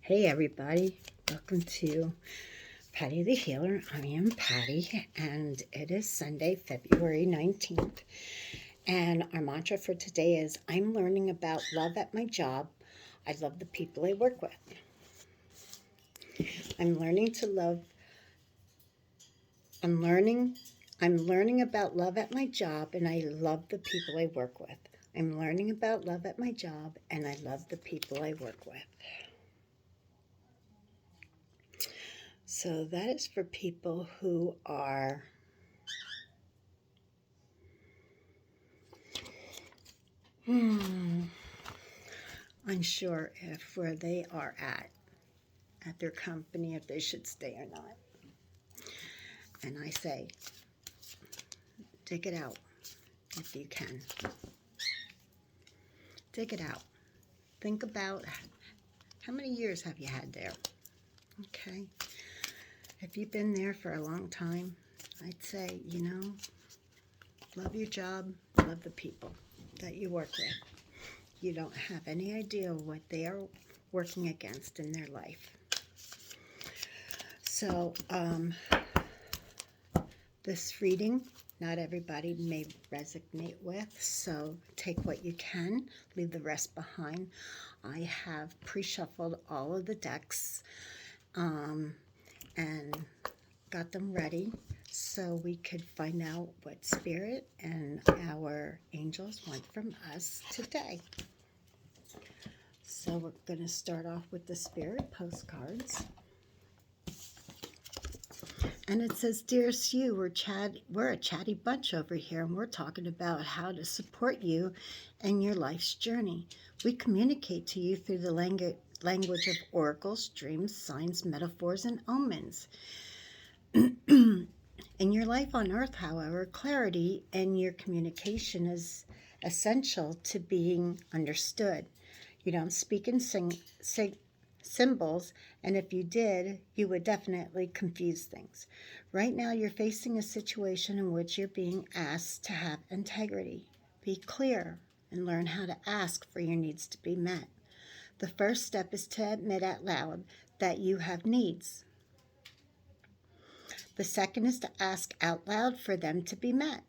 Hey everybody, welcome to Patty the Healer. I am Patty and it is Sunday, February 19th. And our mantra for today is I'm learning about love at my job. I love the people I work with. I'm learning about love at my job and I love the people I work with. I'm learning about love at my job and I love the people I work with. So that is for people who are unsure if where they are at their company, if they should stay or not. And I say, dig it out if you can. Dig it out. Think about how many years have you had there? Okay. If you've been there for a long time, I'd say, love your job, love the people that you work with. You don't have any idea what they are working against in their life. So, this reading, not everybody may resonate with, so take what you can, leave the rest behind. I have pre-shuffled all of the decks and got them ready so we could find out what spirit and our angels want from us today. So we're going to start off with the spirit postcards. And it says, Dear Sue, we're a chatty bunch over here, and we're talking about how to support you in your life's journey. We communicate to you through the language of oracles, dreams, signs, metaphors, and omens. In your life on Earth, however, clarity in your communication is essential to being understood. You don't speak in symbols, and if you did, you would definitely confuse things. Right now, you're facing a situation in which you're being asked to have integrity. Be clear and learn how to ask for your needs to be met. The first step is to admit out loud that you have needs. The second is to ask out loud for them to be met.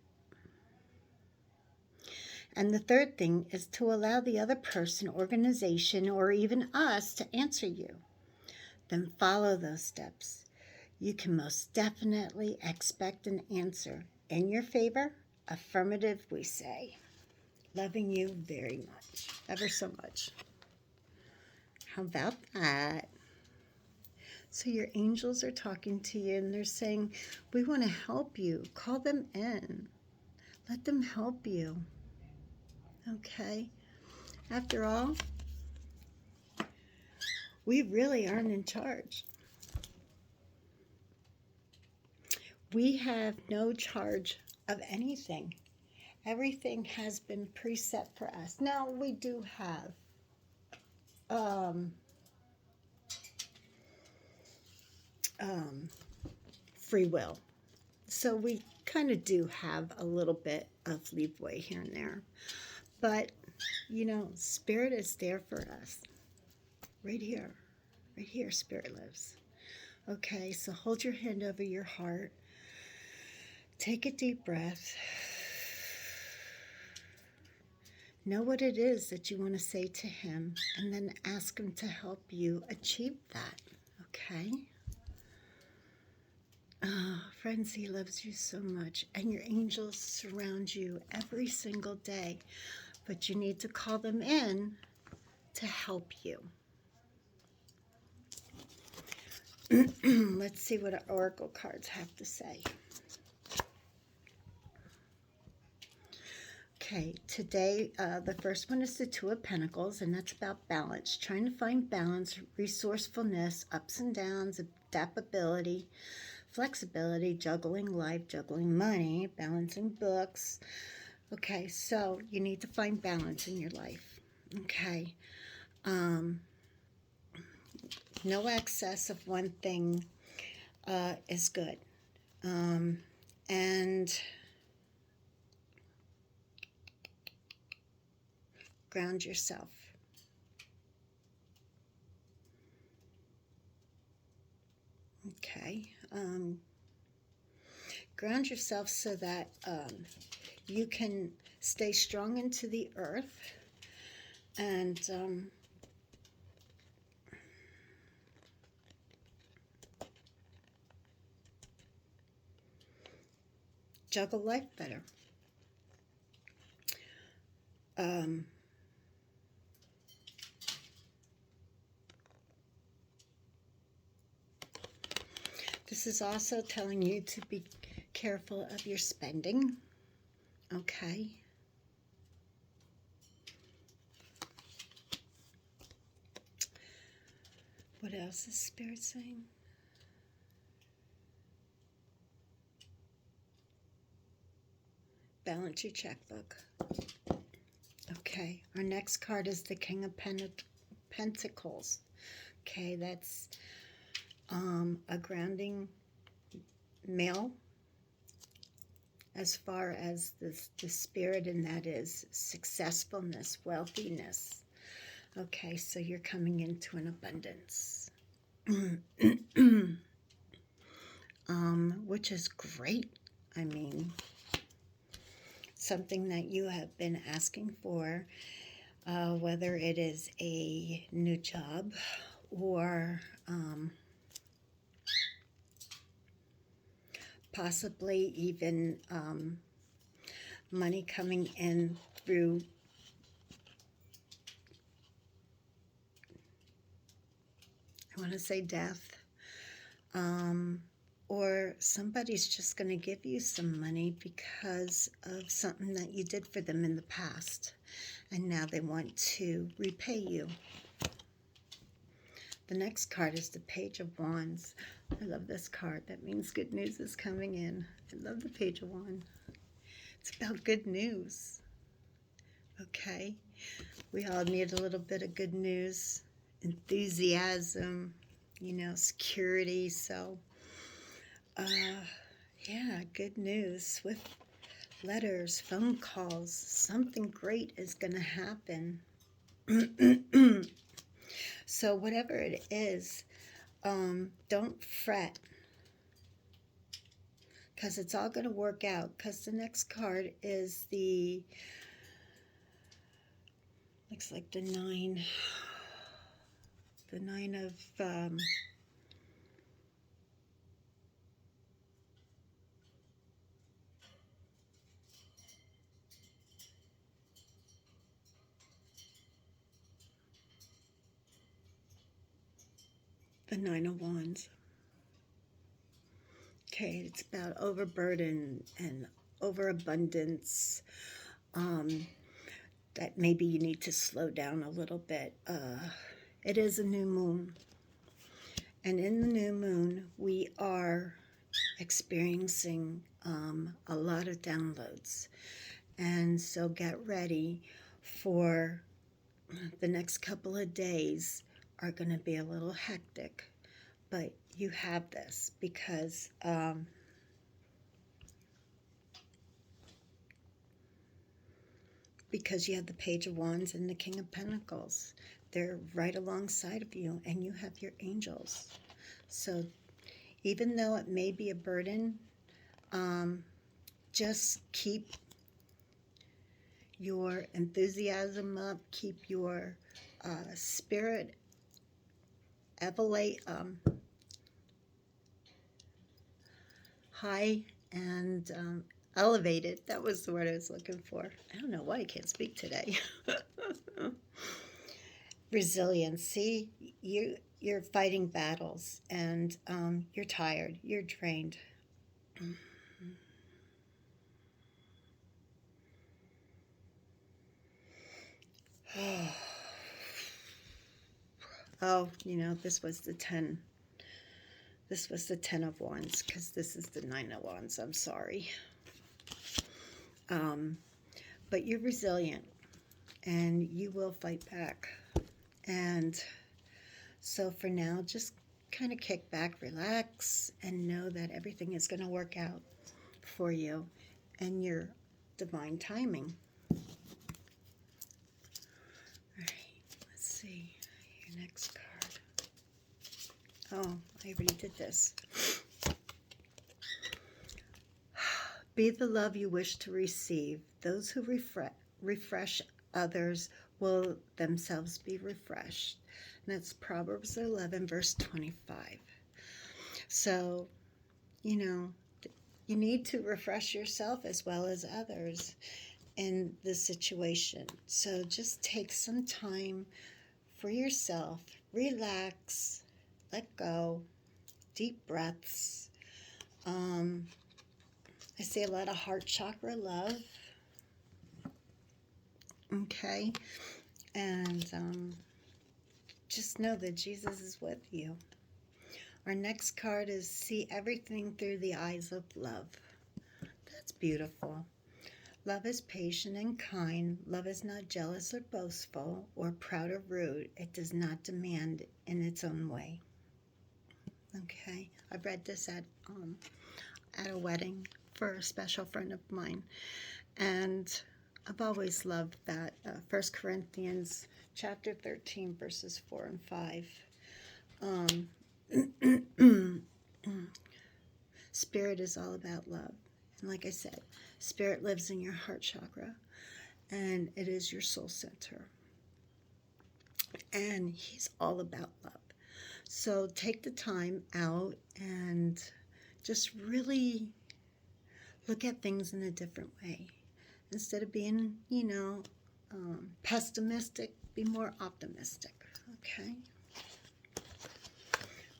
And the third thing is to allow the other person, organization, or even us to answer you. Then follow those steps. You can most definitely expect an answer. In your favor, affirmative, we say. Loving you very much, ever so much. How about that? So your angels are talking to you and they're saying, we want to help you. Call them in. Let them help you. Okay? After all, we really aren't in charge. We have no charge of anything. Everything has been preset for us. Now, we do have free will. So we kind of do have a little bit of leeway here and there. But, Spirit is there for us. Right here. Right here, Spirit lives. Okay, so hold your hand over your heart. Take a deep breath. Know what it is that you want to say to him, and then ask him to help you achieve that. Okay? Friends, he loves you so much, and your angels surround you every single day, but you need to call them in to help you. Let's see what our oracle cards have to say. Okay, today the first one is the Two of Pentacles, and that's about balance. Trying to find balance, resourcefulness, ups and downs, adaptability, flexibility, juggling life, juggling money, balancing books. Okay, so you need to find balance in your life. Okay. No excess of one thing is good. And ground yourself. Okay. Ground yourself so that you can stay strong into the earth, and juggle life better. This is also telling you to be careful of your spending. Okay. What else is Spirit saying? Balance your checkbook. Okay, our next card is the King of Pentacles. Okay, that's a grounding male as far as the spirit, and that is successfulness, wealthiness. Okay, so you're coming into an abundance, which is great. I mean, something that you have been asking for, whether it is a new job or possibly even money coming in through I want to say death, or somebody's just going to give you some money because of something that you did for them in the past, and now they want to repay you. The next card is the Page of Wands. I love this card. That means good news is coming in. I love the Page of Wands. It's about good news. Okay? We all need a little bit of good news, enthusiasm, you know, security. So, yeah, good news. Swift letters, phone calls. Something great is going to happen. So whatever it is, don't fret, because it's all going to work out. Because the next card is looks like the nine of the Nine of Wands. Okay, it's about overburden and overabundance. That maybe you need to slow down a little bit. It is a new moon. And in the new moon, we are experiencing a lot of downloads. And so get ready for the next couple of days are going to be a little hectic. But you have this because you have the Page of Wands and the King of Pentacles. They're right alongside of you, and you have your angels. So even though it may be a burden, just keep your enthusiasm up, keep your spirit high and elevated. That was the word I was looking for. I don't know why I can't speak today. Resiliency. You're fighting battles, and you're tired. You're drained. Oh, you know, this was the 10. This was the 10 of Wands, because this is the 9 of Wands. I'm sorry. But you're resilient, and you will fight back. And so for now, just kind of kick back, relax, and know that everything is going to work out for you and your divine timing. All right, let's see your next card. Oh, I already did this. Be the love you wish to receive. Those who refresh others will themselves be refreshed. And that's Proverbs 11, verse 25. So, you know, you need to refresh yourself as well as others in this situation. So just take some time for yourself. Relax. Let go. Deep breaths. I say a lot of heart chakra love. Okay. And just know that Jesus is with you. Our next card is see everything through the eyes of love. That's beautiful. Love is patient and kind. Love is not jealous or boastful or proud or rude. It does not demand in its own way. Okay. I read this at a wedding for a special friend of mine. And I've always loved that. 1 Corinthians chapter 13, verses 4 and 5. Spirit is all about love. And like I said, spirit lives in your heart chakra. And it is your soul center. And he's all about love. So take the time out and just really look at things in a different way. Instead of being, pessimistic, be more optimistic, okay?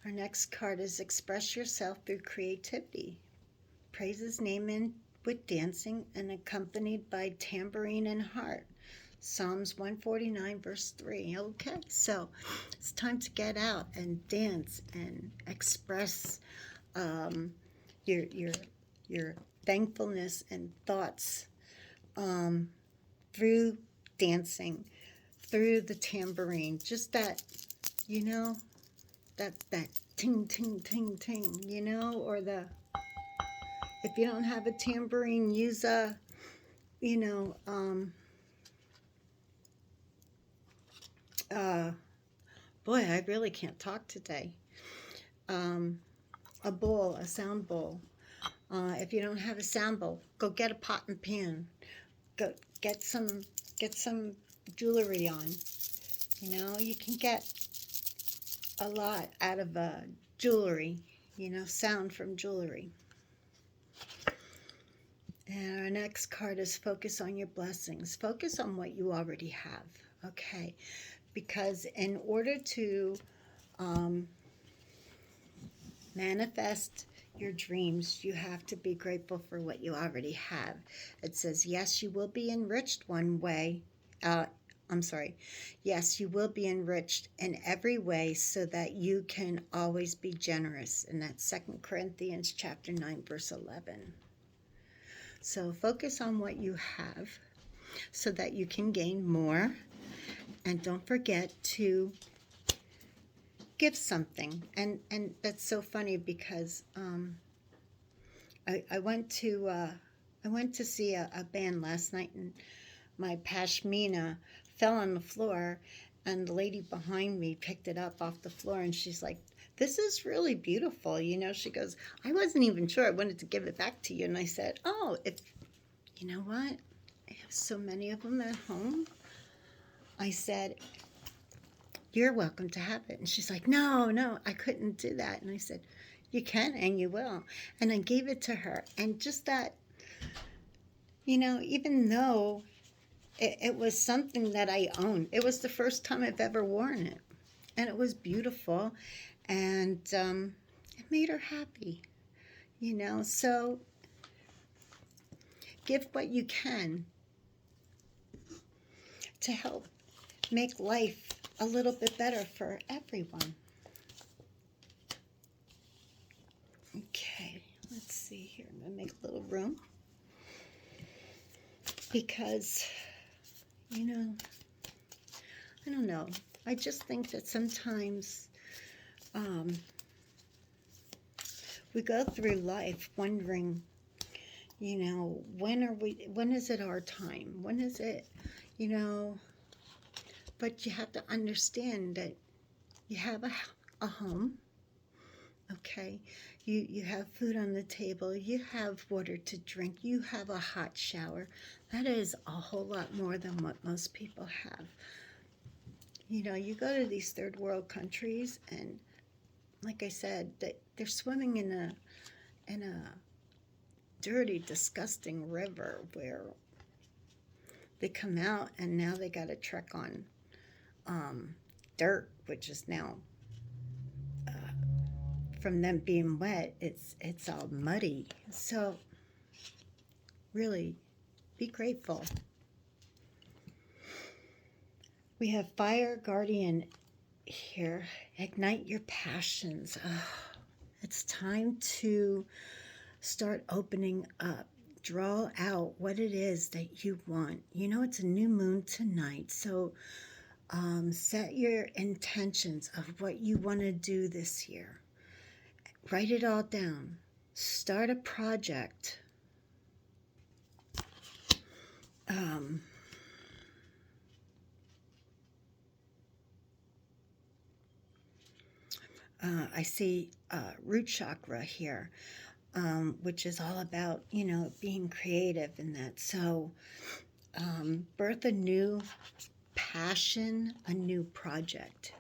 Our next card is express yourself through creativity. Praise his name in with dancing and accompanied by tambourine and harp. Psalms 149, verse 3. Okay, so it's time to get out and dance and express your thankfulness and thoughts through dancing, through the tambourine. Just that, that ting, ting, ting, ting, or the, if you don't have a tambourine, use a, boy, I really can't talk today. A bowl, a sound bowl. If you don't have a sound bowl, go get a pot and pan. Go get some jewelry on. You can get a lot out of jewelry. Sound from jewelry. And our next card is focus on your blessings. Focus on what you already have. Okay, because in order to manifest your dreams, you have to be grateful for what you already have. It says, yes, you will be enriched one way. Yes, you will be enriched in every way so that you can always be generous. And that's 2 Corinthians chapter 9, verse 11. So focus on what you have so that you can gain more. And don't forget to give something. And that's so funny because I went to see a band last night, and my pashmina fell on the floor, and the lady behind me picked it up off the floor, and she's like, this is really beautiful. She goes, I wasn't even sure. I wanted to give it back to you. And I said, oh, you know what? I have so many of them at home. I said, you're welcome to have it. And she's like, no, I couldn't do that. And I said, you can and you will. And I gave it to her. And just that, even though it was something that I owned, it was the first time I've ever worn it. And it was beautiful. And it made her happy, So give what you can to help make life a little bit better for everyone. Okay, let's see here. I'm going to make a little room because, I don't know. I just think that sometimes we go through life wondering, when is it our time? When is it, but you have to understand that you have a home, Okay, you have food on the table, you have water to drink, you have a hot shower. That is a whole lot more than what most people have. You know, you go to these third world countries, and like I said, they're swimming in a dirty, disgusting river where they come out and now they got to trek on dirt, which is now from them being wet, it's all muddy. So really, be grateful. We have Fire Guardian here. Ignite your passions. Oh, it's time to start opening up. Draw out what it is that you want. You know, it's a new moon tonight, so set your intentions of what you want to do this year. Write it all down. Start a project. I see root chakra here, which is all about, you know, being creative and that. So birth a new passion, a new project.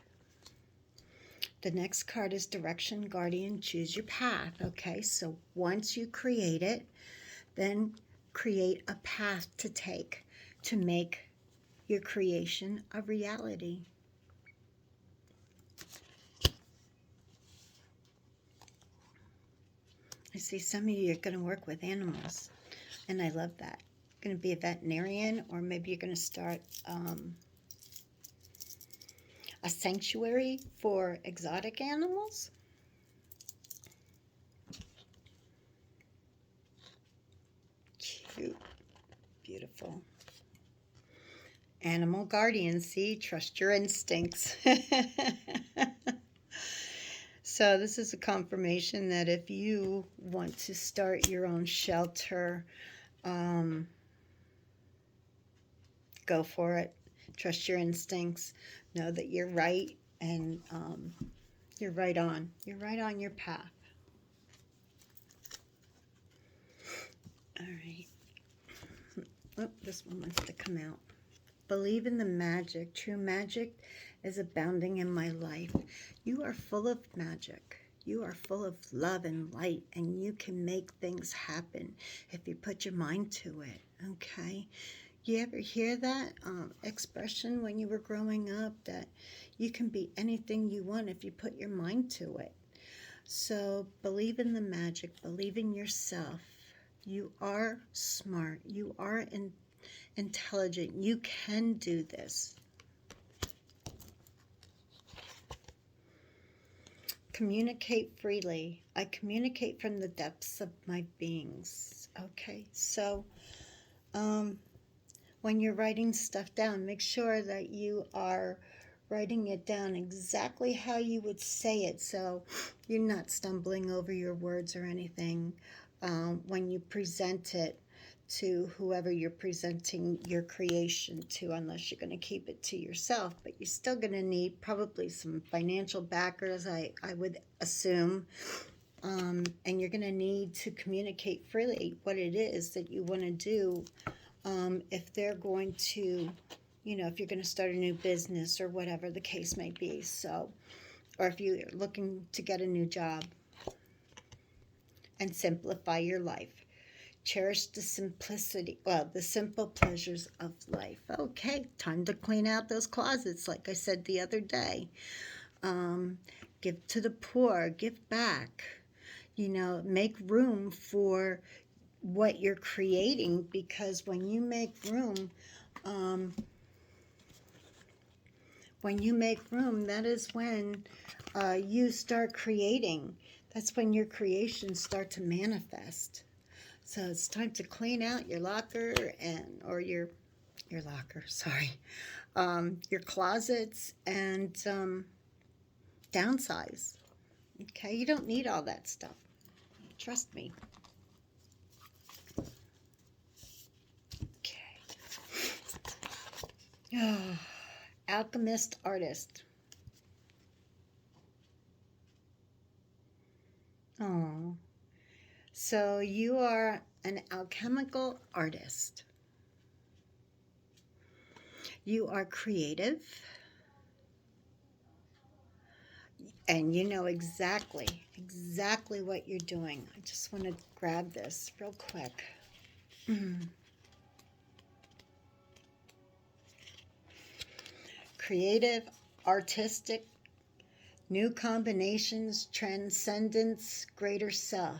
The next card is Direction Guardian. Choose your path. Okay, so once you create it, then create a path to take to make your creation a reality. I see some of you are going to work with animals, and I love that. Going to be a veterinarian, or maybe you're going to start a sanctuary for exotic animals. Cute. Beautiful. Animal guardian, see, trust your instincts. So this is a confirmation that if you want to start your own shelter, go for it. Trust your instincts. Know that you're right, and you're right on. You're right on your path. All right. Oh, this one wants to come out. Believe in the magic. True magic is abounding in my life. You are full of magic. You are full of love and light, and you can make things happen if you put your mind to it. Okay? You ever hear that expression when you were growing up, that you can be anything you want if you put your mind to it? So believe in the magic. Believe in yourself. You are smart. You are intelligent. You can do this. Communicate freely. I communicate from the depths of my beings. Okay, so when you're writing stuff down, make sure that you are writing it down exactly how you would say it, so you're not stumbling over your words or anything when you present it to whoever you're presenting your creation to, unless you're going to keep it to yourself. But you're still going to need probably some financial backers, I would assume. And you're going to need to communicate freely what it is that you want to do. If they're going to, you know, if you're going to start a new business or whatever the case may be. So, or if you're looking to get a new job, and simplify your life. Cherish the simplicity, the simple pleasures of life. Okay, time to clean out those closets, like I said the other day. Give to the poor, give back. You know, make room for what you're creating, because when you make room, that is when you start creating. That's when your creations start to manifest. So it's time to clean out your locker or your locker, sorry, your closets, and downsize. Okay, you don't need all that stuff. Trust me. Okay. Oh, alchemist artist. Oh, so you are an alchemical artist. You are creative, and you know exactly what you're doing. I just want to grab this real quick. Creative, artistic, new combinations, transcendence, greater self.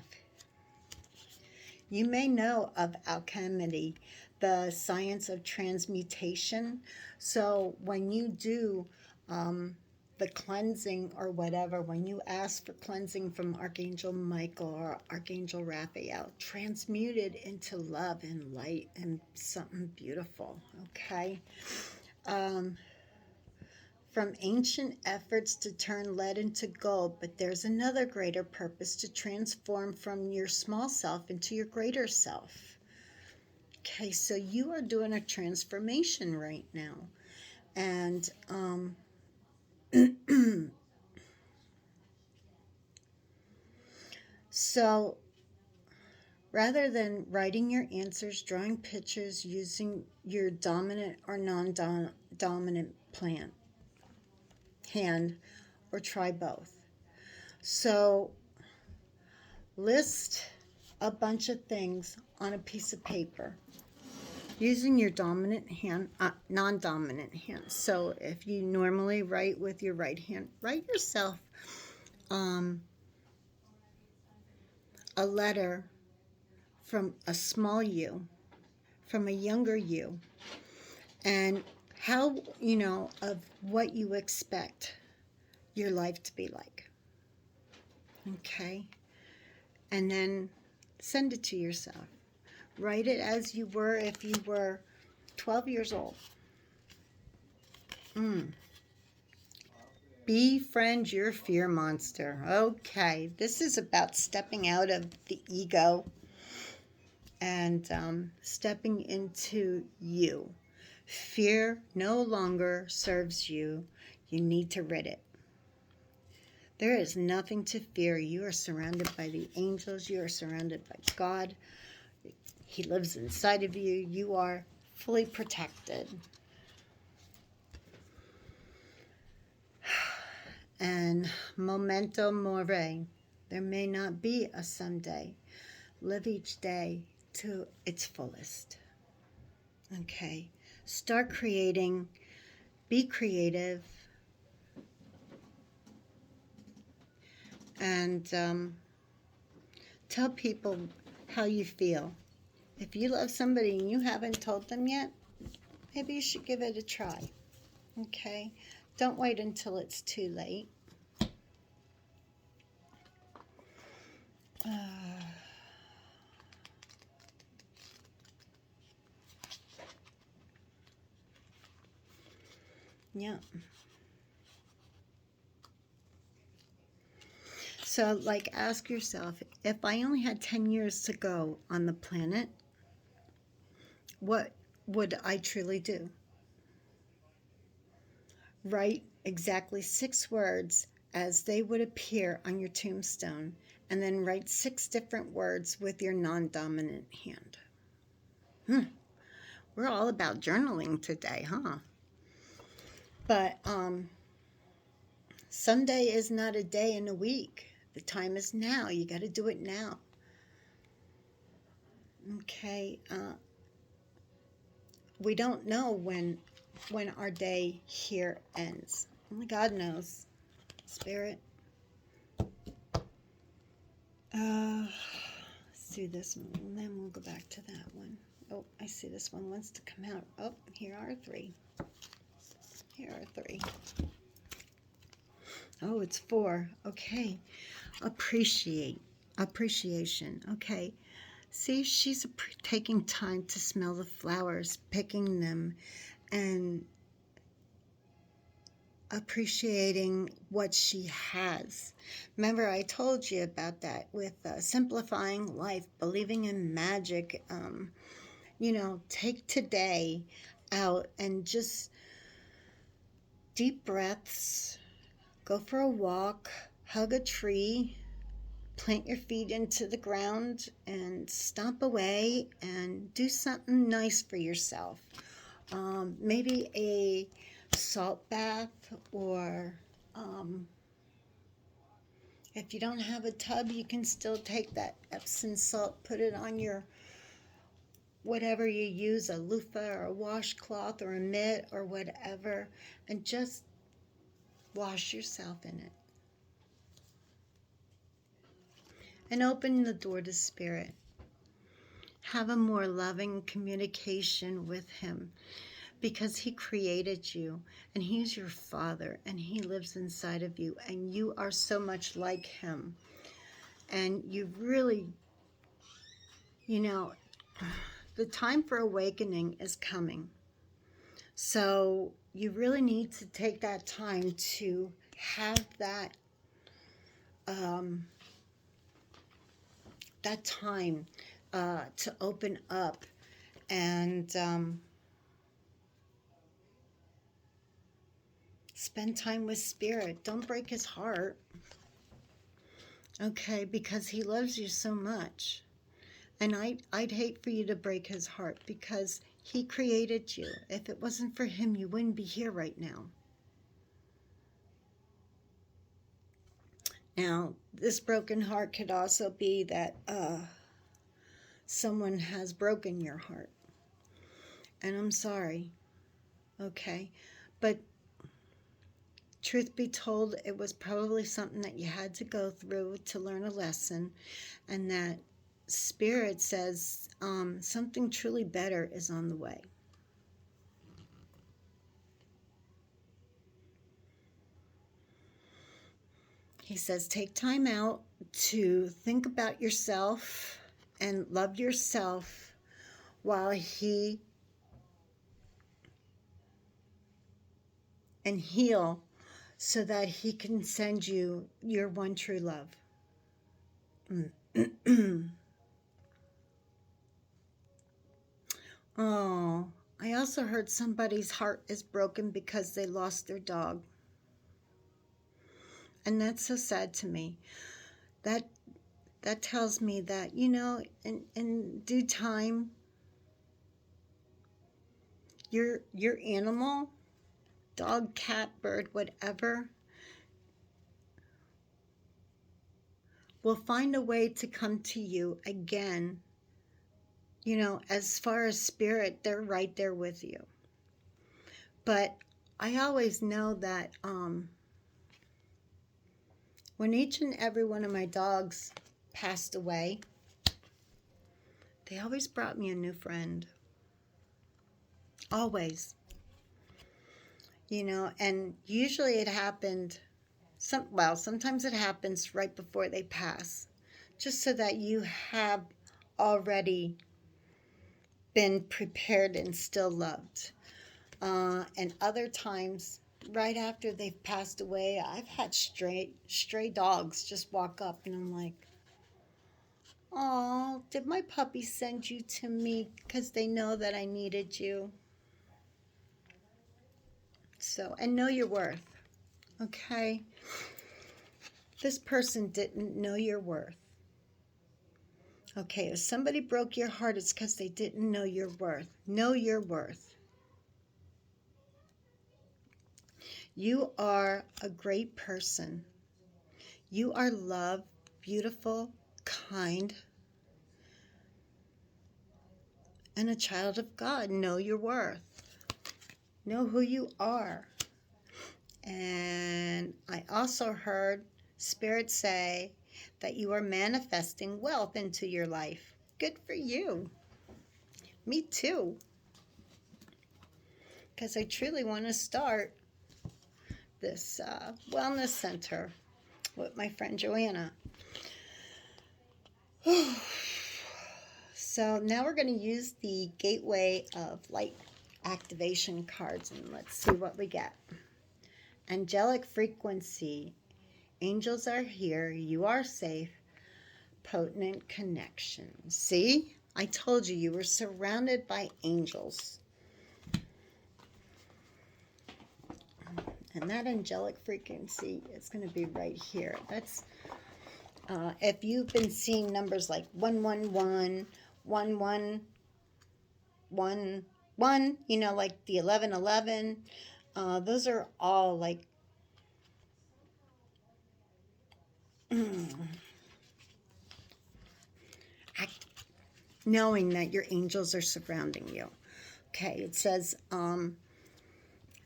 You may know of alchemy, the science of transmutation. So when you do the cleansing or whatever, when you ask for cleansing from Archangel Michael or Archangel Raphael, transmute it into love and light and something beautiful, okay? From ancient efforts to turn lead into gold, but there's another greater purpose, to transform from your small self into your greater self. Okay, so you are doing a transformation right now. And so rather than writing your answers, drawing pictures, using your dominant or non-dominant plant, hand, or try both. So list a bunch of things on a piece of paper using your dominant hand, non-dominant hand. So if you normally write with your right hand, write yourself a letter from a small you, from a younger you, and how, of what you expect your life to be like. Okay? And then send it to yourself. Write it as you were if you were 12 years old. Befriend your fear monster. Okay, this is about stepping out of the ego and stepping into you. Fear no longer serves you. You need to rid it. There is nothing to fear. You are surrounded by the angels. You are surrounded by God. He lives inside of you. You are fully protected. And memento mori. There may not be a someday. Live each day to its fullest. Okay. Start creating. Be creative. And tell people how you feel. If you love somebody and you haven't told them yet, maybe you should give it a try. Okay? Don't wait until it's too late. Yeah. So, like, ask yourself, if I only had 10 years to go on the planet, what would I truly do? Write exactly 6 words as they would appear on your tombstone, and then write 6 different words with your non-dominant hand. We're all about journaling today, huh? But Sunday is not a day in a week. The time is now. You got to do it now. Okay. We don't know when our day here ends. Only God knows. Spirit. Let's do this one, and then we'll go back to that one. Oh, I see this one wants to come out. Oh, here are 3. Here are 3. Oh, it's 4. Okay. Appreciation. Okay. See, she's taking time to smell the flowers, picking them, and appreciating what she has. Remember, I told you about that with simplifying life, believing in magic. Take today out and just deep breaths, go for a walk, hug a tree, plant your feet into the ground and stomp away and do something nice for yourself. Maybe a salt bath, or if you don't have a tub, you can still take that Epsom salt, put it on your whatever you use, a loofah or a washcloth or a mitt or whatever, and just wash yourself in it. And open the door to Spirit. Have a more loving communication with Him, because He created you and He's your Father and He lives inside of you, and you are so much like Him. And you really, the time for awakening is coming. So you really need to take that time to have that time to open up and spend time with Spirit. Don't break His heart, okay? Because He loves you so much. And I'd hate for you to break His heart, because He created you. If it wasn't for Him, you wouldn't be here right now. Now, this broken heart could also be that someone has broken your heart. And I'm sorry, okay? But truth be told, it was probably something that you had to go through to learn a lesson, and that Spirit says something truly better is on the way. He says, take time out to think about yourself and love yourself while He and heal, so that He can send you your one true love. Oh, I also heard somebody's heart is broken because they lost their dog. And that's so sad to me. That tells me that, in due time, your animal, dog, cat, bird, whatever, will find a way to come to you again. As far as Spirit, they're right there with you. But I always know that when each and every one of my dogs passed away, they always brought me a new friend. Always. And usually it happened, sometimes it happens right before they pass, just so that you have already been prepared and still loved. And other times, right after they've passed away, I've had stray dogs just walk up, and I'm like, oh, did my puppy send you to me because they know that I needed you? So, and know your worth, okay? This person didn't know your worth. Okay, if somebody broke your heart, it's because they didn't know your worth. Know your worth. You are a great person. You are loved, beautiful, kind, and a child of God. Know your worth. Know who you are. And I also heard Spirit say that you are manifesting wealth into your life. Good for you. Me too. Because I truly want to start this wellness center with my friend Joanna. So now we're going to use the Gateway of Light activation cards, and let's see what we get. Angelic frequency. Angels are here. You are safe. Potent connection. See? I told you, you were surrounded by angels. And that angelic frequency is going to be right here. That's If you've been seeing numbers like 111, 111, like the 1111, those are all like knowing that your angels are surrounding you. Okay, it says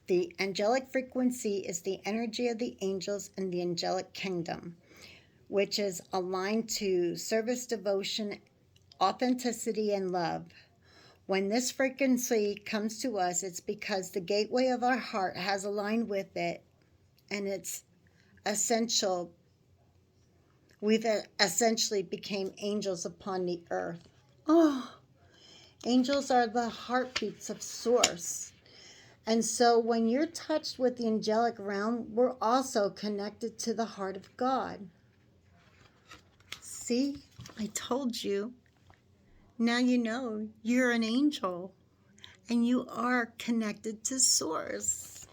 the angelic frequency is the energy of the angels in the angelic kingdom, which is aligned to service, devotion, authenticity, and love. When this frequency comes to us, it's because the gateway of our heart has aligned with it, and it's essential. We've essentially became angels upon the earth. Oh, angels are the heartbeats of Source. And so when you're touched with the angelic realm, we're also connected to the heart of God. See, I told you. Now you know you're an angel and you are connected to Source.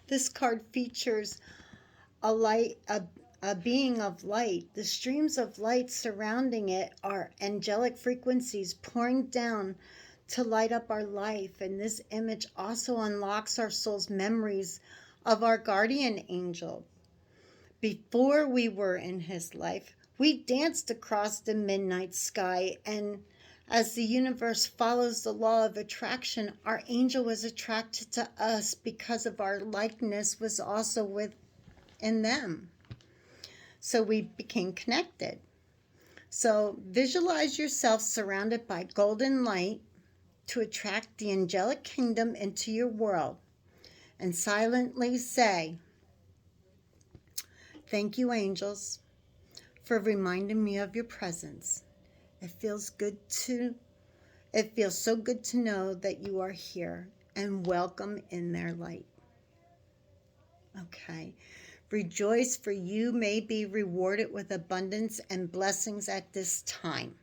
This card features a light, a being of light. The streams of light surrounding it are angelic frequencies pouring down to light up our life. And this image also unlocks our soul's memories of our guardian angel. Before we were in his life, we danced across the midnight sky, and as the universe follows the law of attraction, our angel was attracted to us because of our likeness was also within them. So we became connected. So visualize yourself surrounded by golden light to attract the angelic kingdom into your world, and silently say, "Thank you, angels, for reminding me of your presence. It feels so good to know that you are here, and welcome in their light." Okay. Rejoice, for you may be rewarded with abundance and blessings at this time.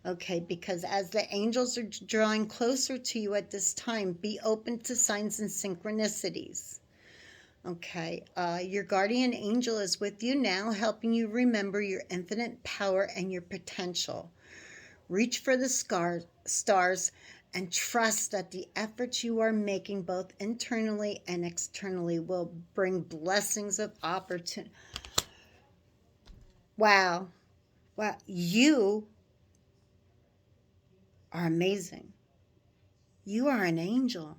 Okay, because as the angels are drawing closer to you at this time, be open to signs and synchronicities. Okay, your guardian angel is with you now, helping you remember your infinite power and your potential. Reach for the stars and trust that the efforts you are making both internally and externally will bring blessings of opportunity. Wow. Wow. You are amazing. You are an angel.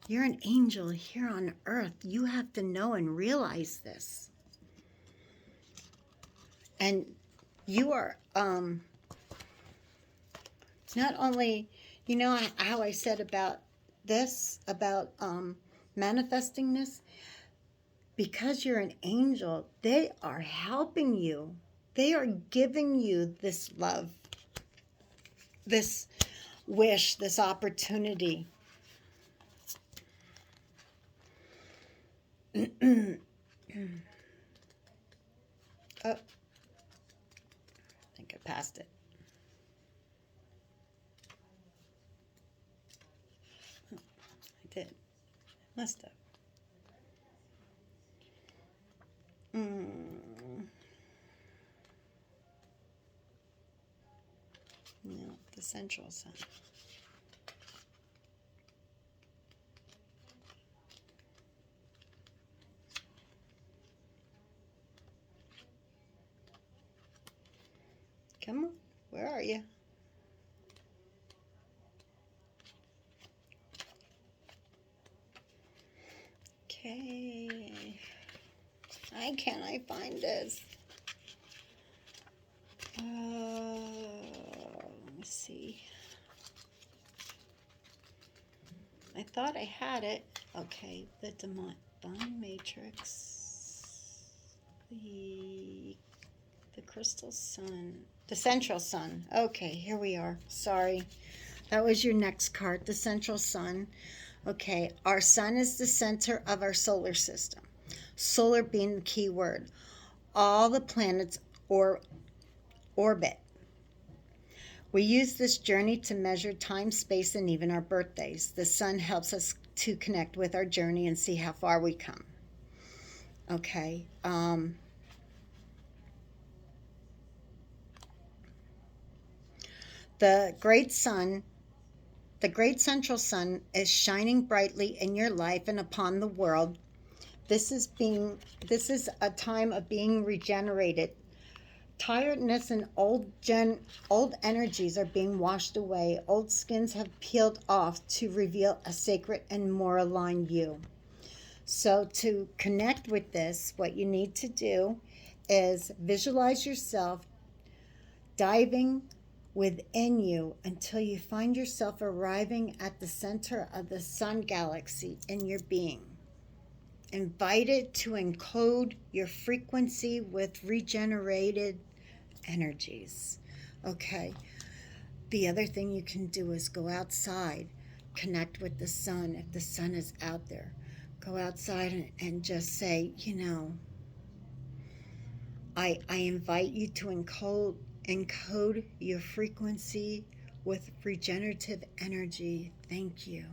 You're an angel here on earth. You have to know and realize this. And you are, not only, how I said about this, about manifesting this, because you're an angel, they are helping you. They are giving you this love, this wish, this opportunity. Oh, I think I passed it. Oh, I did. Must have. No, the central sun. Come on, where are you? Okay. Why can't I find this? Let me see. I thought I had it. Okay, the divine matrix, the crystal sun, the central sun. Okay, here we are. Sorry, that was your next card, the central sun. Okay, our sun is the center of our solar system. Solar being the key word. All the planets orbit. We use this journey to measure time, space, and even our birthdays. The sun helps us to connect with our journey and see how far we come. Okay. The great sun, the great central sun is shining brightly in your life and upon the world. This is a time of being regenerated. Tiredness and old energies are being washed away. Old skins have peeled off to reveal a sacred and more aligned you. So to connect with this, what you need to do is visualize yourself diving within you until you find yourself arriving at the center of the sun galaxy in your being. Invite it to encode your frequency with regenerated energies. Okay. The other thing you can do is go outside, connect with the sun. If the sun is out there, go outside and just say, I invite you to encode your frequency with regenerative energy. Thank you.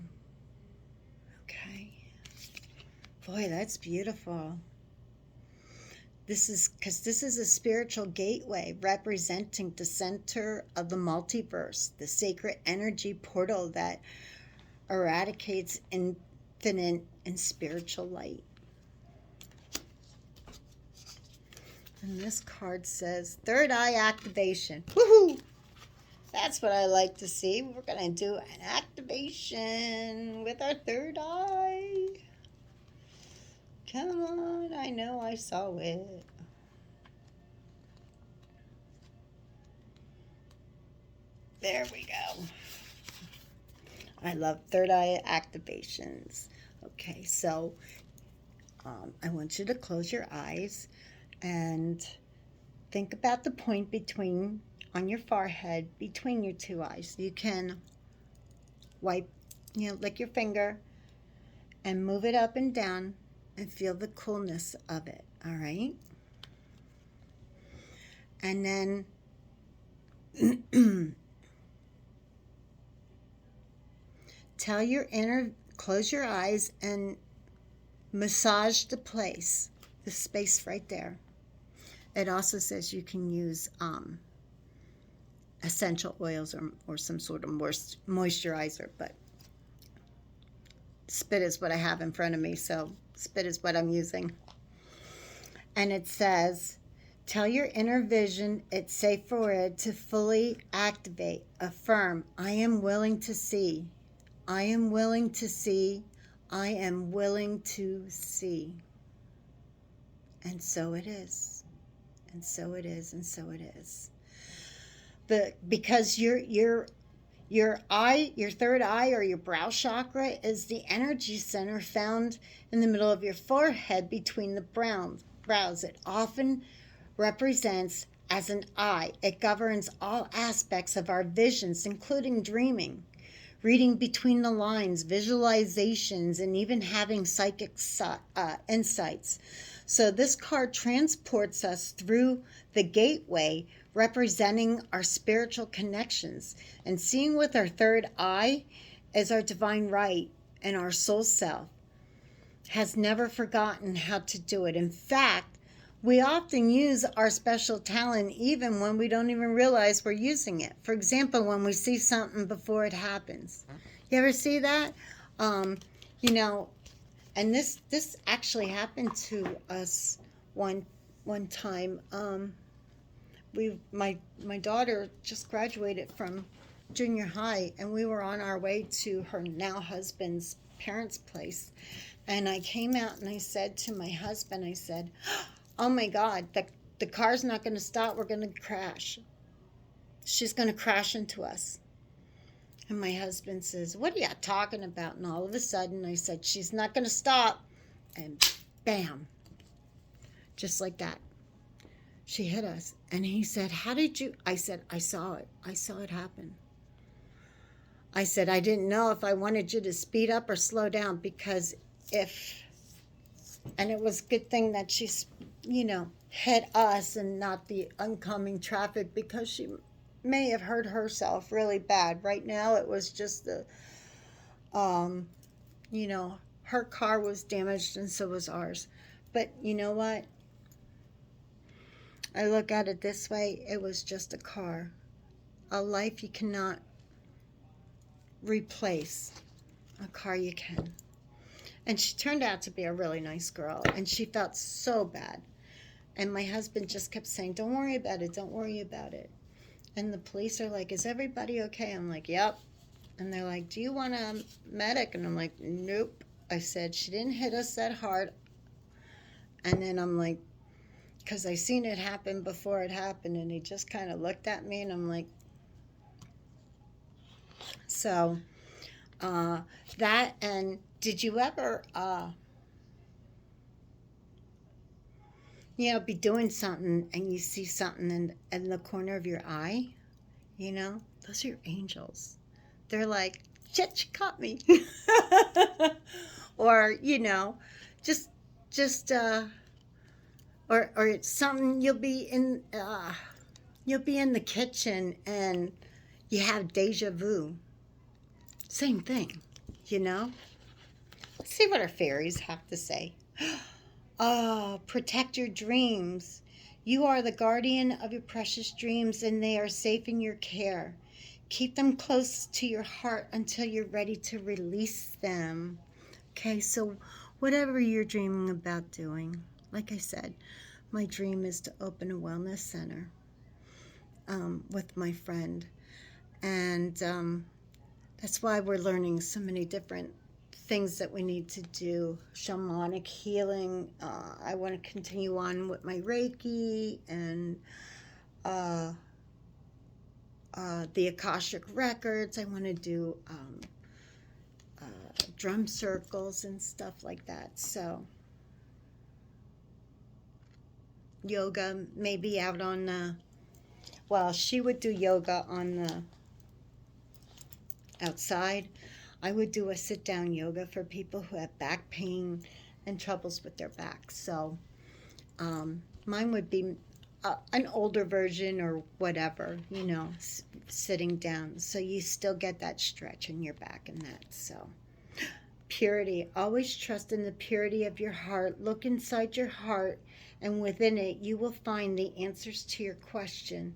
Okay. Boy, that's beautiful. This is a spiritual gateway representing the center of the multiverse, the sacred energy portal that eradicates infinite and spiritual light. And this card says third eye activation. Woohoo! That's what I like to see. We're going to do an activation with our third eye. Come on, I know I saw it. There we go. I love third eye activations. Okay, so I want you to close your eyes and think about the point on your forehead between your two eyes. You can lick your finger and move it up and down and feel the coolness of it, all right? And then close your eyes and massage the space right there. It also says you can use essential oils or some sort of moisturizer, but spit is what I have in front of me, so spit is what I'm using. And it says, tell your inner vision it's safe for it to fully activate. Affirm, I am willing to see. I am willing to see. I am willing to see. And so it is. And so it is. And so it is. Because your third eye or your brow chakra is the energy center found in the middle of your forehead between the brows. It often represents as an eye. It governs all aspects of our visions, including dreaming, reading between the lines, visualizations, and even having psychic insights. So this card transports us through the gateway representing our spiritual connections. And seeing with our third eye is our divine right, and our soul self has never forgotten how to do it. In fact, we often use our special talent even when we don't even realize we're using it. For example, when we see something before it happens. You ever see that? And this actually happened to us one time. My daughter just graduated from junior high, and we were on our way to her now husband's parents' place. And I came out and I said to my husband, I said, oh my God, the car's not going to stop. We're going to crash. She's going to crash into us. And my husband says, what are you talking about? And all of a sudden I said, she's not going to stop. And bam, just like that, she hit us. And he said, how did you? I said, I saw it. I saw it happen. I said, I didn't know if I wanted you to speed up or slow down, because and it was a good thing that she, hit us and not the oncoming traffic, because she may have hurt herself really bad. Right now, it was just her car was damaged and so was ours. But you know what? I look at it this way. It was just a car. A life you cannot replace. A car you can. And she turned out to be a really nice girl. And she felt so bad. And my husband just kept saying, don't worry about it. Don't worry about it. And the police are like, is everybody okay? I'm like, yep. And they're like, do you want a medic? And I'm like, nope. I said, she didn't hit us that hard. And then I'm like, because I seen it happen before it happened. And he just kind of looked at me and I'm like, so that, and did you ever, be doing something and you see something in the corner of your eye? Those are your angels. They're like, shit, she caught me. Or, just, or it's something you'll be in the kitchen and you have deja vu. Same thing, Let's see what our fairies have to say. Oh, protect your dreams. You are the guardian of your precious dreams and they are safe in your care. Keep them close to your heart until you're ready to release them. Okay, so whatever you're dreaming about doing, like I said, my dream is to open a wellness center with my friend. And that's why we're learning so many different things that we need to do. Shamanic healing. I want to continue on with my Reiki and the Akashic Records. I want to do drum circles and stuff like that. So yoga, maybe out on the, well, she would do yoga on the outside. I would do a sit-down yoga for people who have back pain and troubles with their backs. So mine would be an older version or whatever, sitting down. So you still get that stretch in your back and that. So purity. Always trust in the purity of your heart. Look inside your heart, and within it, you will find the answers to your question.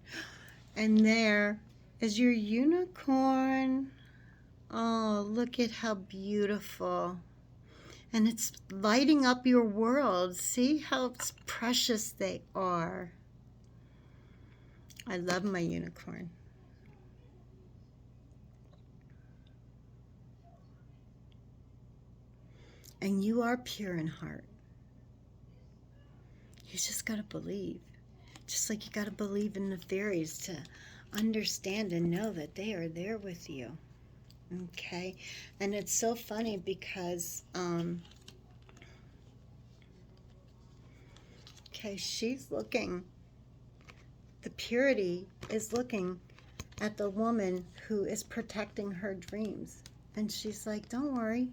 And there is your unicorn. Oh, look at how beautiful. And it's lighting up your world. See how precious they are. I love my unicorn. And you are pure in heart. You just got to believe. Just like you got to believe in the fairies to understand and know that they are there with you. Okay? And it's so funny because, okay, she's looking, the purity is looking at the woman who is protecting her dreams. And she's like, don't worry.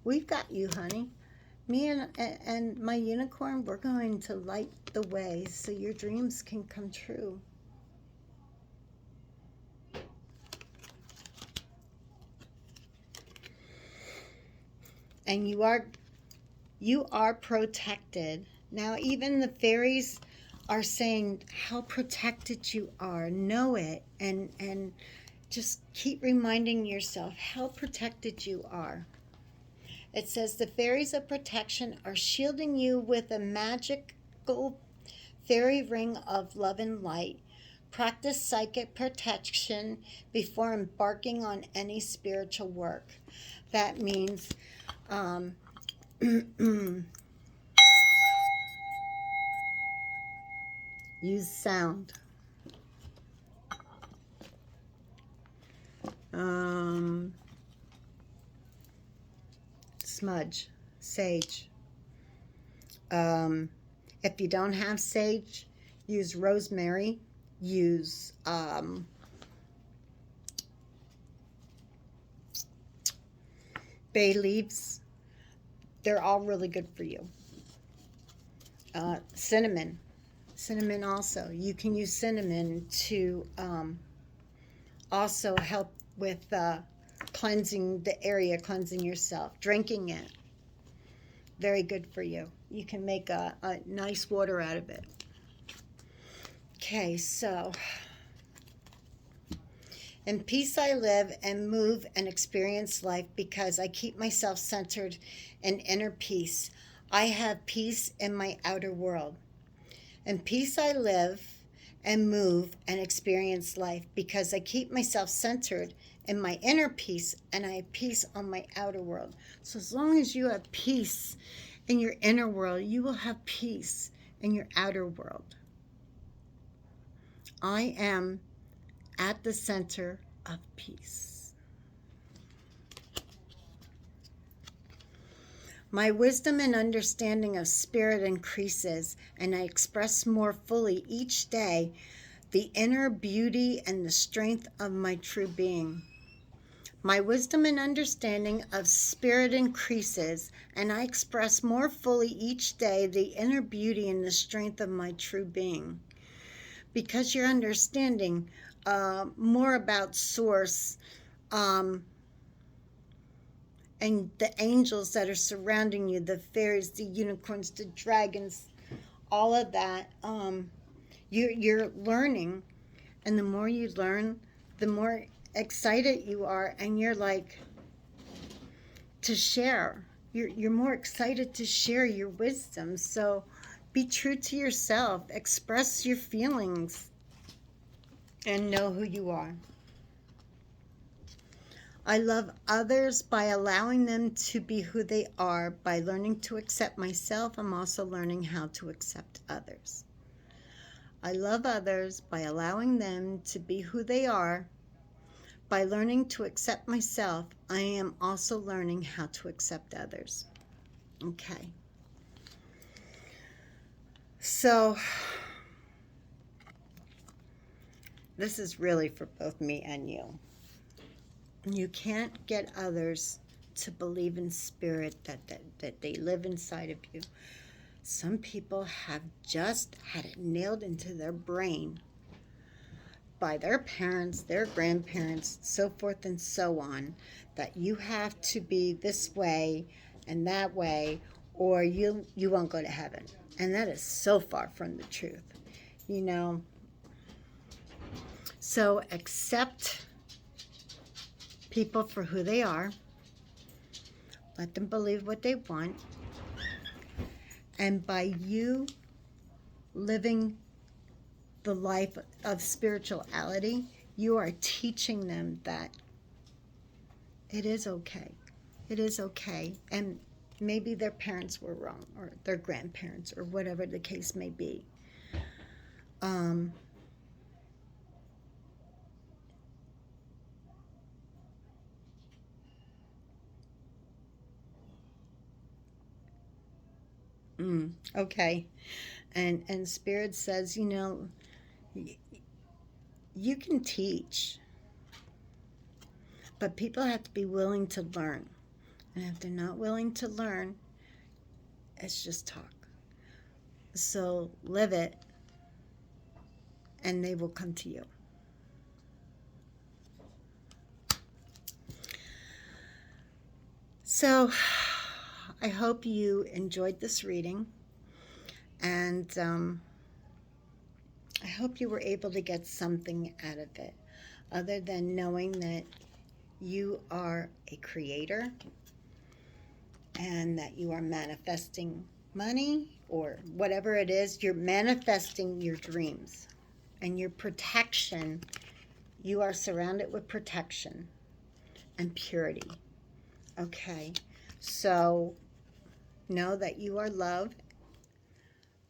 We've got you, honey. Me and my unicorn, we're going to light the way so your dreams can come true. And you are protected. Now, even the fairies are saying how protected you are. Know it and just keep reminding yourself how protected you are. It says the fairies of protection are shielding you with a magical fairy ring of love and light. Practice psychic protection before embarking on any spiritual work. That means use sound. Smudge, sage. If you don't have sage, use rosemary. Use bay leaves. They're all really good for you. Cinnamon. Cinnamon also. You can use cinnamon to also help with cleansing the area, cleansing yourself, drinking it. Very good for you. You can make a nice water out of it. Okay, so in peace I live and move and experience life because I keep myself centered in inner peace. I have peace in my outer world. In peace I live and move and experience life because I keep myself centered in my inner peace and I have peace on my outer world. So as long as you have peace in your inner world, you will have peace in your outer world. I am at the center of peace. My wisdom and understanding of spirit increases, and I express more fully each day the inner beauty and the strength of my true being. My wisdom and understanding of spirit increases, and I express more fully each day the inner beauty and the strength of my true being. Because you're understanding more about Source, and the angels that are surrounding you, the fairies, the unicorns, the dragons, all of that, you're learning. And the more you learn, the more excited you are, and you're like to share. You're more excited to share your wisdom. So be true to yourself, express your feelings, and know who you are. I love others by allowing them to be who they are. By learning to accept myself, I'm also learning how to accept others. I love others by allowing them to be who they are. By learning to accept myself, I am also learning how to accept others. Okay. So, this is really for both me and you. You can't get others to believe in spirit, that they live inside of you. Some people have just had it nailed into their brain by their parents, their grandparents, so forth and so on, that you have to be this way and that way, or you won't go to heaven. And that is so far from the truth, you know. So accept people for who they are. Let them believe what they want. And by you living the life of spirituality, you are teaching them that it is okay. It is okay. And maybe their parents were wrong, or their grandparents, or whatever the case may be. Okay. And Spirit says, you know, you can teach, but people have to be willing to learn. And if they're not willing to learn, it's just talk. So live it, and they will come to you. So I hope you enjoyed this reading, and I hope you were able to get something out of it, other than knowing that you are a creator and that you are manifesting money, or whatever it is, you're manifesting your dreams and your protection. You are surrounded with protection and purity. Okay, so know that you are loved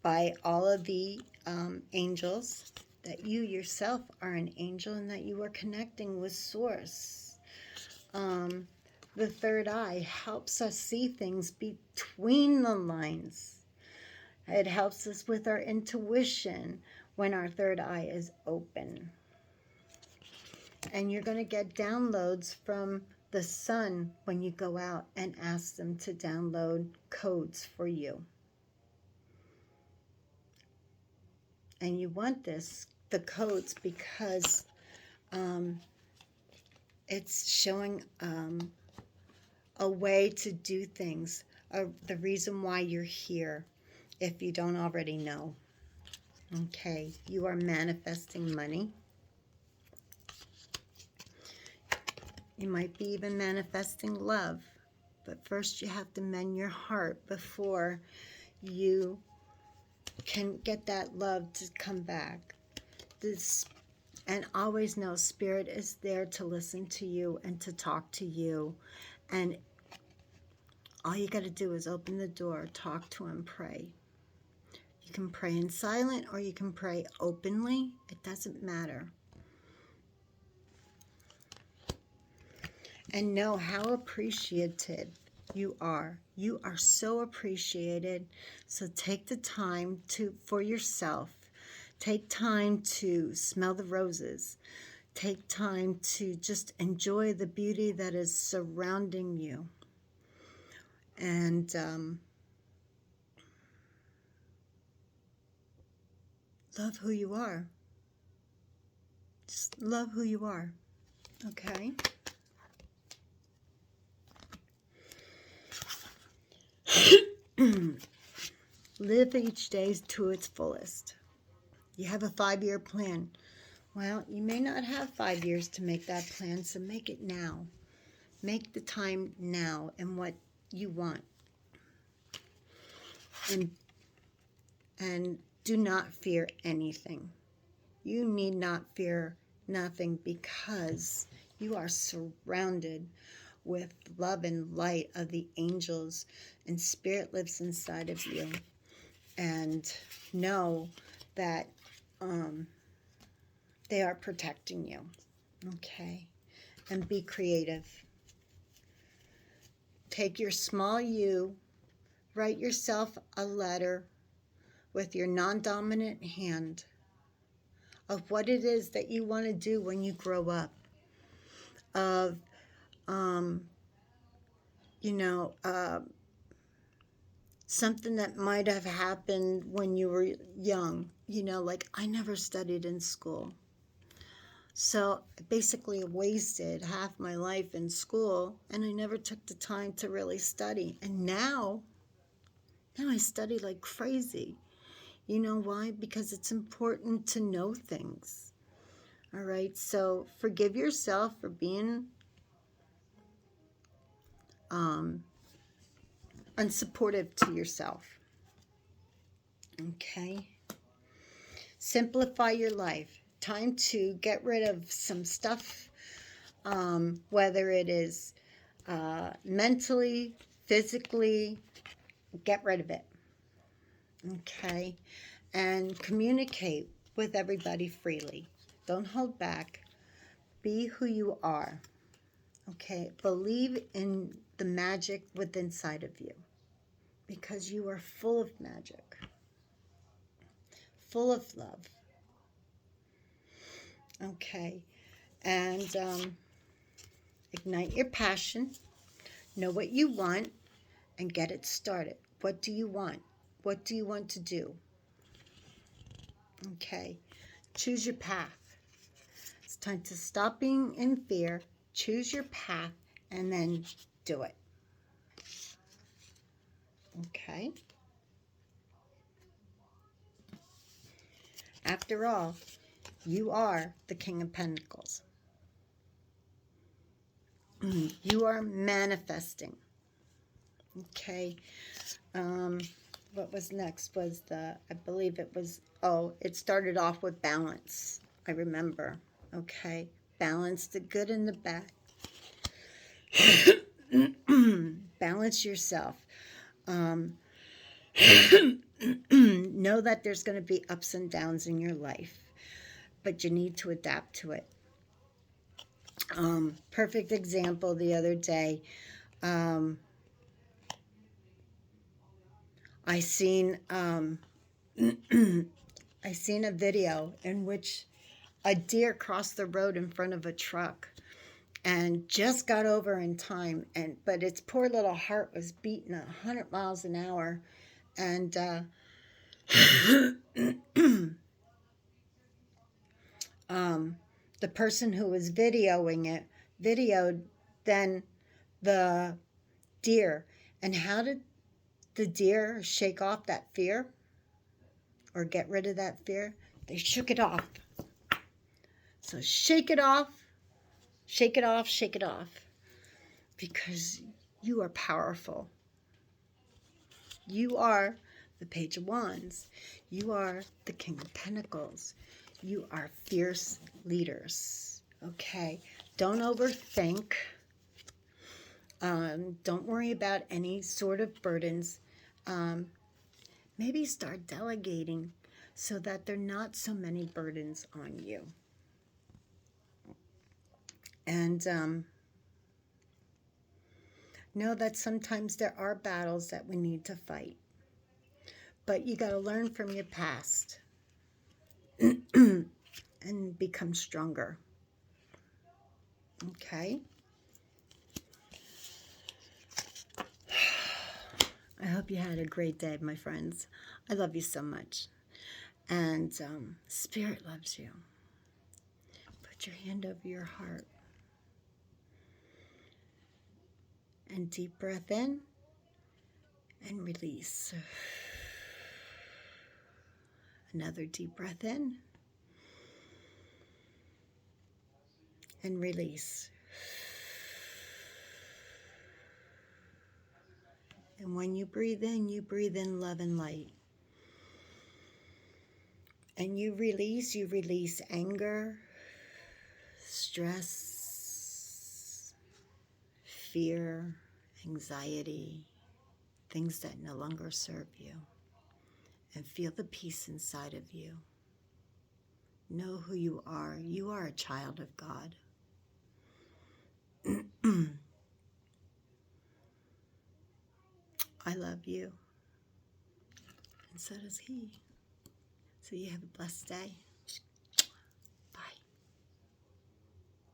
by all of the angels, that you yourself are an angel, and that you are connecting with Source. The third eye helps us see things between the lines. It helps us with our intuition when our third eye is open. And you're going to get downloads from the sun when you go out and ask them to download codes for you. And you want the codes, because it's showing a way to do things, the reason why you're here, if you don't already know. Okay, you are manifesting money. You might be even manifesting love. But first you have to mend your heart before you can get that love to come back. And always know Spirit is there to listen to you and to talk to you. And all you got to do is open the door, talk to him, pray. You can pray in silent or you can pray openly. It doesn't matter. And know how appreciated you are. You are so appreciated. So take the time for yourself. Take time to smell the roses. Take time to just enjoy the beauty that is surrounding you. And love who you are. Just love who you are. Okay? Live each day to its fullest. You have a 5-year plan. Well, you may not have 5 years to make that plan, so make it now. Make the time now and what you want. And do not fear anything. You need not fear nothing because you are surrounded with love and light of the angels, and Spirit lives inside of you. And know that they are protecting you. Okay? And be creative. Take your small you, write yourself a letter with your non-dominant hand of what it is that you want to do when you grow up. Of, something that might have happened when you were young. Like I never studied in school. So I basically wasted half my life in school and I never took the time to really study. And now I study like crazy. You know why? Because it's important to know things. All right, so forgive yourself for being unsupportive to yourself. Okay? Simplify your life. Time to get rid of some stuff, whether it is mentally, physically, get rid of it. Okay? And communicate with everybody freely. Don't hold back. Be who you are. Okay? Believe in the magic within inside of you. Because you are full of magic. Full of love. Okay? And ignite your passion. Know what you want and get it started. What do you want? What do you want to do? Okay? Choose your path. It's time to stop being in fear. Choose your path and then do it. Okay? After all, you are the King of Pentacles. You are manifesting. Okay? What was next was I believe it was, it started off with balance. I remember. Okay? Balance the good and the bad. Balance yourself. Know that there's going to be ups and downs in your life, but you need to adapt to it. Perfect example the other day. I seen I seen a video in which a deer crossed the road in front of a truck and just got over in time, but its poor little heart was beating 100 miles an hour, and the person who was videoing it videoed then the deer. And how did the deer shake off that fear or get rid of that fear? They shook it off. So shake it off, shake it off, shake it off. Because you are powerful. You are the Page of Wands. You are the King of Pentacles. You are fierce leaders. Okay? Don't overthink. Don't worry about any sort of burdens. Maybe start delegating so that there are not so many burdens on you. And know that sometimes there are battles that we need to fight. But you got to learn from your past and become stronger. Okay? I hope you had a great day, my friends. I love you so much. And Spirit loves you. Put your hand over your heart. And deep breath in and release. Another deep breath in and release. And when you breathe in love and light. And you release anger, stress, fear, anxiety, things that no longer serve you. And feel the peace inside of you. Know who you are. You are a child of God. I love you. And so does he. So you have a blessed day.